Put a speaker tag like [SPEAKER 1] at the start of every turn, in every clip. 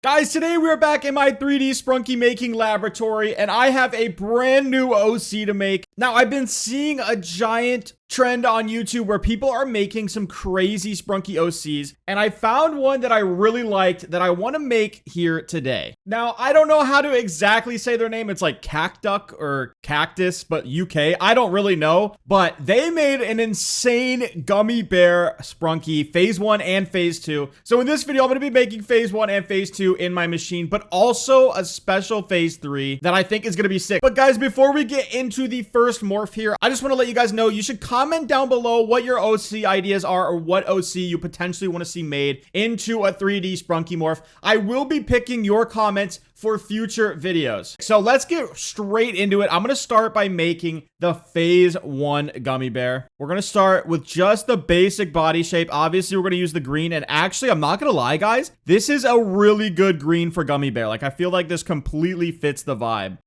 [SPEAKER 1] Guys, today we are back in my 3D Sprunky making laboratory, and I have a brand new OC to make. Now, I've been seeing a giant trend on YouTube where people are making some crazy Sprunky OCs, and I found one that I really liked that I want to make here today. Now, I don't know how to exactly say their name. It's like CACTUK or Cactus, but UK. I don't really know, but they made an insane gummy bear Sprunky, phase 1 and phase 2. So in this video, I'm going to be making phase 1 and phase 2 in my machine, but also a special phase 3 that I think is going to be sick. But guys, before we get into the first morph here, I just want to let you guys know you should comment down below what your OC ideas are or what OC you potentially want to see made into a 3D Sprunky morph. I will be picking your comments for future videos. So let's get straight into it. I'm going to start by making the phase 1 gummy bear. We're going to start with just the basic body shape. Obviously, we're going to use the green. And actually, I'm not going to lie, guys. This is a really good green for gummy bear. Like, I feel like this completely fits the vibe.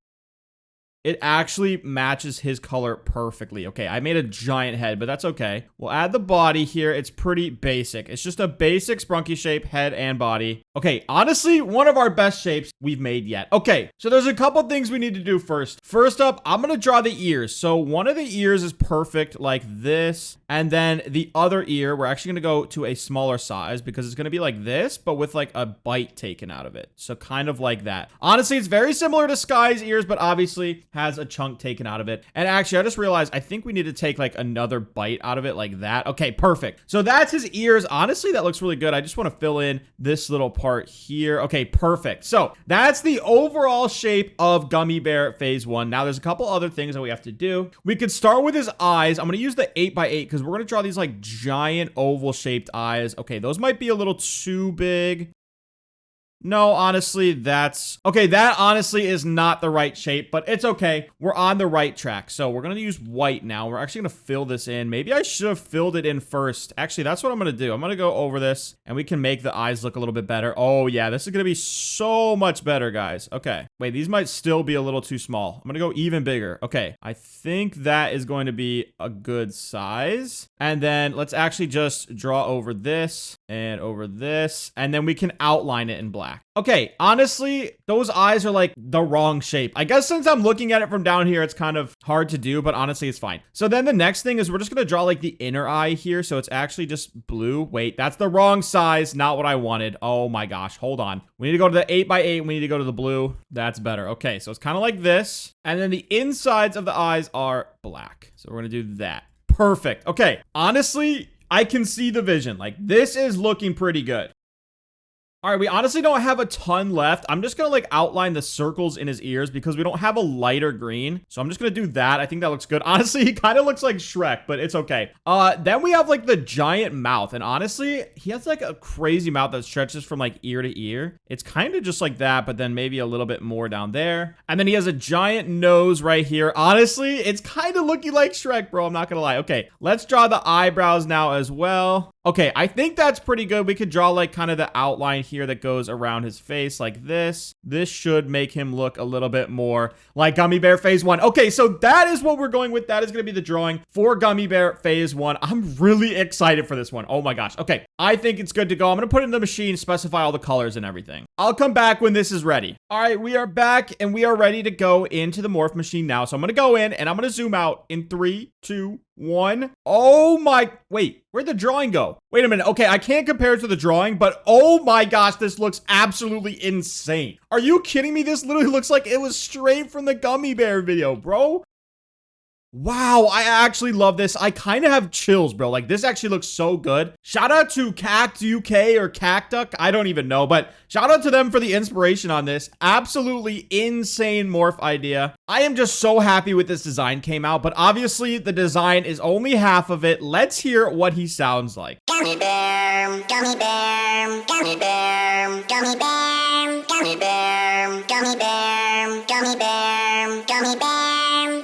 [SPEAKER 1] It actually matches his color perfectly. Okay, I made a giant head, but that's okay. We'll add the body here. It's pretty basic. It's just a basic Sprunky shape, head and body. Okay, honestly, one of our best shapes we've made yet. Okay, so there's a couple things we need to do first. First up, I'm gonna draw the ears. So one of the ears is perfect like this. And then the other ear, we're actually gonna go to a smaller size because it's gonna be like this, but with like a bite taken out of it. So kind of like that. Honestly, it's very similar to Sky's ears, but obviously has a chunk taken out of it. And actually, I just realized I think we need to take like another bite out of it like that. Okay, perfect. So that's his ears. Honestly, that looks really good. I just want to fill in this little part here. Okay, perfect. So that's the overall shape of Gummy Bear phase 1. Now there's a couple other things that we have to do. We could start with his eyes. I'm going to use the 8x8 because we're going to draw these like giant oval shaped eyes. Okay, those might be a little too big. No, honestly, that honestly is not the right shape, but it's okay. We're on the right track. So we're going to use white now. We're actually going to fill this in. Maybe I should have filled it in first. Actually, that's what I'm going to do. I'm going to go over this and we can make the eyes look a little bit better. Oh yeah, this is going to be so much better, guys. Okay. Wait, these might still be a little too small. I'm going to go even bigger. Okay. I think that is going to be a good size. And then let's actually just draw over this and over this, and then we can outline it in black. Okay, honestly, those eyes are like the wrong shape. I guess since I'm looking at it from down here, it's kind of hard to do, but honestly, it's fine. So then the next thing is we're just gonna draw like the inner eye here. So it's actually just blue. Wait, that's the wrong size, not what I wanted. Oh my gosh, hold on. We need to go to the 8x8. We need to go to the blue. That's better. Okay, so it's kind of like this. And then the insides of the eyes are black. So we're gonna do that. Perfect. Okay, honestly, I can see the vision. Like, this is looking pretty good. All right, we honestly don't have a ton left. I'm just gonna like outline the circles in his ears because we don't have a lighter green. So I'm just gonna do that. I think that looks good. Honestly, he kind of looks like Shrek, but it's okay. Then we have like the giant mouth. And honestly, he has like a crazy mouth that stretches from like ear to ear. It's kind of just like that, but then maybe a little bit more down there. And then he has a giant nose right here. Honestly, it's kind of looking like Shrek, bro. I'm not gonna lie. Okay, let's draw the eyebrows now as well. Okay, I think that's pretty good. We could draw like kind of the outline here that goes around his face like this. This should make him look a little bit more like Gummy Bear phase 1. Okay, so that is what we're going with. That is going to be the drawing for Gummy Bear phase 1. I'm really excited for this one. Oh my gosh. Okay, I think it's good to go. I'm going to put it in the machine, specify all the colors and everything. I'll come back when this is ready. All right, we are back and we are ready to go into the morph machine now. So I'm going to go in and I'm going to zoom out in 3, 2, 1. Oh my, wait, where'd the drawing go? Wait a minute. Okay, I can't compare it to the drawing, but oh my gosh, this looks absolutely insane. Are you kidding me? This literally looks like it was straight from the Gummy Bear video, bro. Wow, I actually love this. I kind of have chills, bro. Like, this actually looks so good. Shout out to CACTUK or CACTUK. I don't even know, but shout out to them for the inspiration on this. Absolutely insane morph idea. I am just so happy with this design came out, but obviously the design is only half of it. Let's hear what he sounds like.
[SPEAKER 2] Gummy bear, gummy bear, gummy bear, gummy bear, gummy bear, gummy bear, gummy bear, gummy bear.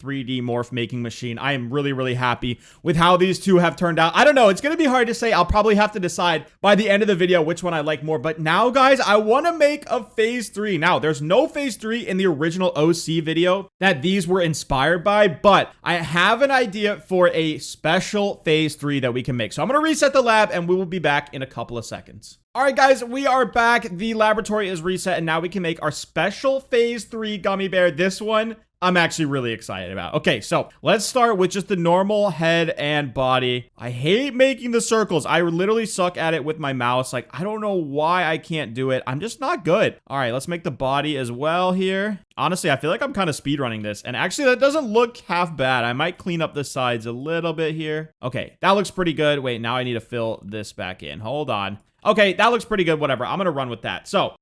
[SPEAKER 1] 3D morph making machine. I am really, really happy with how these two have turned out. I don't know. It's going to be hard to say. I'll probably have to decide by the end of the video which one I like more. But now, guys, I want to make a phase 3. Now, there's no phase 3 in the original OC video that these were inspired by, but I have an idea for a special phase 3 that we can make. So I'm going to reset the lab and we will be back in a couple of seconds. All right, guys, we are back. The laboratory is reset and now we can make our special phase 3 gummy bear. This one I'm actually really excited about. Okay, so let's start with just the normal head and body. I hate making the circles. I literally suck at it with my mouse. Like, I don't know why I can't do it. I'm just not good. All right, let's make the body as well here. Honestly, I feel like I'm kind of speedrunning this. And actually, that doesn't look half bad. I might clean up the sides a little bit here. Okay, that looks pretty good. Wait, now I need to fill this back in. Hold on. Okay, that looks pretty good. Whatever. I'm going to run with that. So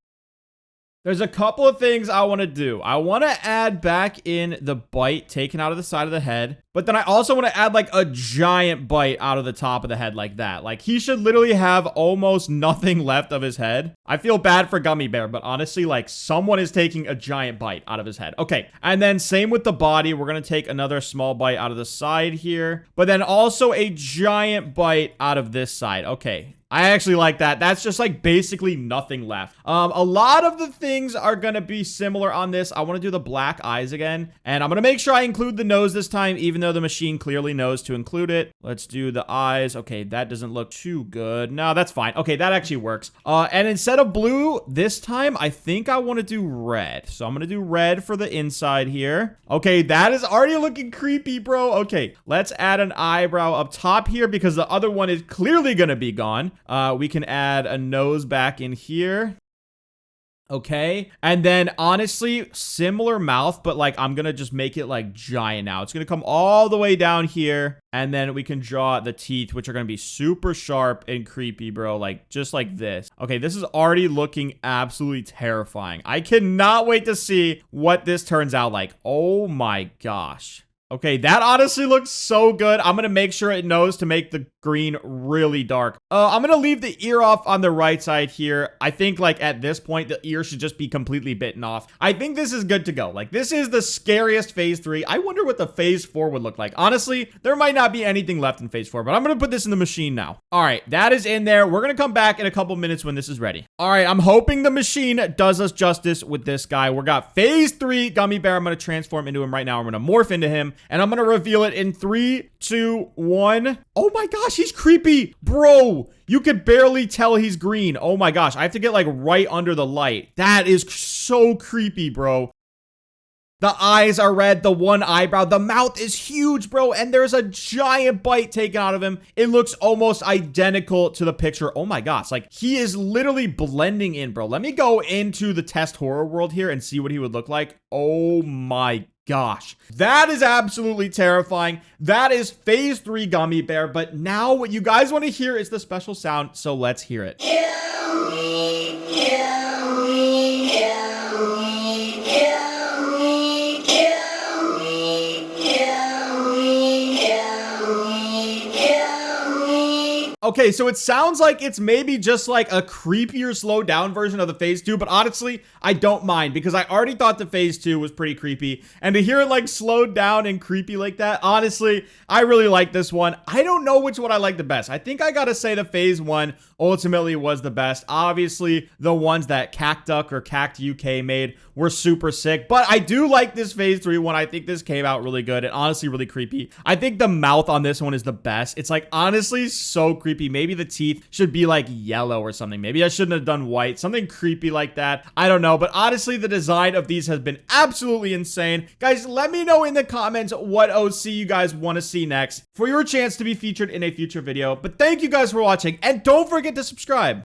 [SPEAKER 1] there's a couple of things I want to do. I want to add back in the bite taken out of the side of the head. But then I also want to add like a giant bite out of the top of the head like that. Like he should literally have almost nothing left of his head. I feel bad for Gummy Bear, but honestly, like someone is taking a giant bite out of his head. Okay. And then same with the body. We're going to take another small bite out of the side here. But then also a giant bite out of this side. Okay. I actually like that. That's just like basically nothing left. A lot of the things are going to be similar on this. I want to do the black eyes again. And I'm going to make sure I include the nose this time, even though the machine clearly knows to include it. Let's do the eyes. Okay, that doesn't look too good. No, that's fine. Okay, that actually works. And instead of blue, this time, I think I want to do red. So I'm going to do red for the inside here. Okay, that is already looking creepy, bro. Okay, let's add an eyebrow up top here because the other one is clearly going to be gone. We can add a nose back in here. Okay. And then honestly, similar mouth, but like I'm going to just make it like giant now. It's going to come all the way down here. And then we can draw the teeth, which are going to be super sharp and creepy, bro. Like just like this. Okay. This is already looking absolutely terrifying. I cannot wait to see what this turns out like. Oh my gosh. Okay, that honestly looks so good. I'm going to make sure it knows to make the green really dark. I'm going to leave the ear off on the right side here. I think like at this point, the ear should just be completely bitten off. I think this is good to go. Like this is the scariest phase 3. I wonder what the phase 4 would look like. Honestly, there might not be anything left in phase 4, but I'm going to put this in the machine now. All right, that is in there. We're going to come back in a couple minutes when this is ready. All right, I'm hoping the machine does us justice with this guy. We got phase 3 Gummy Bear. I'm going to transform into him right now. I'm going to morph into him. And I'm going to reveal it in 3, 2, 1. Oh my gosh, he's creepy. Bro, you could barely tell he's green. Oh my gosh, I have to get like right under the light. That is so creepy, bro. The eyes are red, the one eyebrow, the mouth is huge, bro, and there's a giant bite taken out of him. It looks almost identical to the picture. Oh my gosh, like he is literally blending in, bro. Let me go into the test horror world here and see what he would look like. Oh my gosh, that is absolutely terrifying. That is phase 3 Gummy Bear, but now what you guys want to hear is the special sound, so let's hear it.
[SPEAKER 2] Gummy, Gummy, Gummy, Gummy, Gummy, Gummy, Gummy, Gummy.
[SPEAKER 1] Okay, so it sounds like it's maybe just like a creepier, slowed down version of the phase 2, but honestly, I don't mind because I already thought the phase 2 was pretty creepy. And to hear it like slowed down and creepy like that, honestly, I really like this one. I don't know which one I like the best. I think I gotta say the phase 1 ultimately was the best. Obviously, the ones that CACTUK or CACTUK made were super sick, but I do like this phase 3 one. I think this came out really good and honestly really creepy. I think the mouth on this one is the best. It's like honestly so creepy. Maybe the teeth should be like yellow or something. Maybe I shouldn't have done white. Something creepy like that. I don't know, but honestly, the design of these has been absolutely insane. Guys, let me know in the comments what OC you guys want to see next for your chance to be featured in a future video. But thank you guys for watching and don't forget to subscribe.